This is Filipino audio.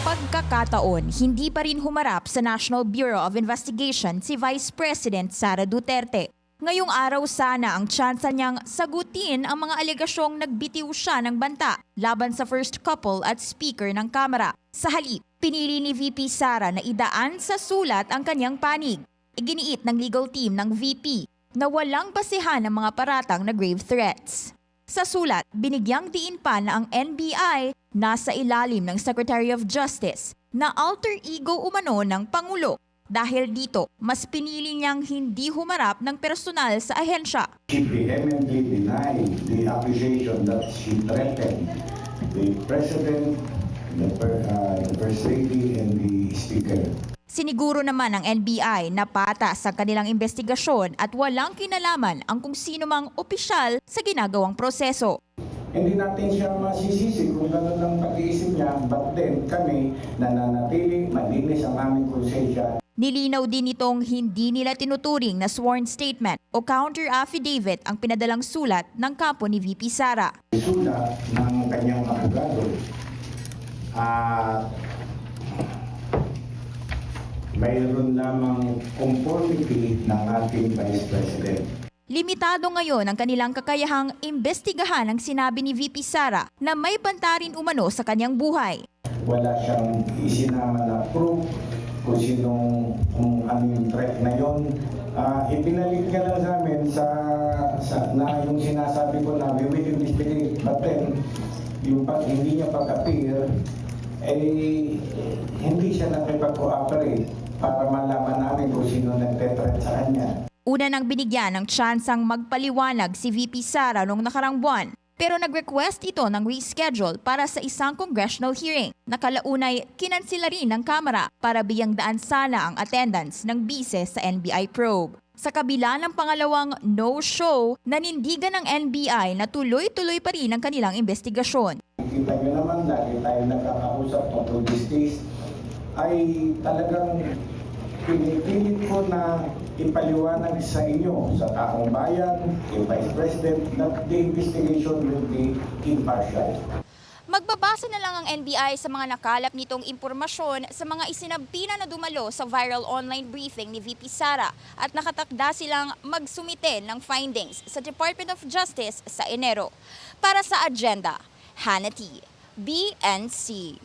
pagkakataon, hindi pa rin humarap sa National Bureau of Investigation si Vice President Sara Duterte. Ngayong araw sana ang tsansa niyang sagutin ang mga alegasyong nagbitiw siya ng banta laban sa first couple at speaker ng Kamara. Sa halip, pinili ni VP Sara na idaan sa sulat ang kanyang panig. Iginiit ng legal team ng VP na walang basehan ng mga paratang na grave threats. Sa sulat, binigyang diin pa na ang NBI nasa ilalim ng Secretary of Justice na alter ego umano ng Pangulo. Dahil dito, mas pinili niyang hindi humarap ng personal sa ahensya. She vehemently denied the accusation that she threatened the President, the First Lady, and the Speaker. Siniguro naman ng NBI na patas ang kanilang investigasyon at walang kinalaman ang kung sino mang opisyal sa ginagawang proseso. Hindi natin siya masisisi kung gano'n ang pag-iisip niya, but then kami nananatili, malinis ang aming konsensya. Nilinaw din itong hindi nila tinuturing na sworn statement o counter affidavit ang pinadalang sulat ng kampo ni VP Sara. Sulat ng kanyang abogado at mayroon lamang conformity ng ating Vice President. Limitado ngayon ang kanilang kakayahang imbestigahan ang sinabi ni VP Sara na may banta rin umano sa kanyang buhay. Wala siyang isinama na proof kung ano yung threat na yun. Ipinalit ka lang sa amin na yung sinasabi ko na we will investigate. But then, yung hindi niya pag-appear, hindi siya nakipag-cooperate para malaman namin kung sino nagte-threat sa kanya. Una nang binigyan ng tsansang magpaliwanag si VP Sara noong nakarang buwan. Pero nag-request ito ng reschedule para sa isang congressional hearing. Nakalaunay, kinansila rin ng Kamara para bigyang daan sana ang attendance ng bise sa NBI probe. Sa kabila ng pangalawang no-show, nanindigan ng NBI na tuloy-tuloy pa rin ang kanilang investigasyon. Kita nyo naman, dahil tayo nakakausap tungkol this case, ay talagang pinipilit ko na ipaliwanag sa inyo, sa taong bayan, kay Vice President, that the investigation will be impartial. Magbabase na lang ang NBI sa mga nakalap nitong impormasyon sa mga isinabpina na dumalo sa viral online briefing ni VP Sara at nakatakda silang magsumite ng findings sa Department of Justice sa Enero. Para sa Agenda, Hannah T, BNC.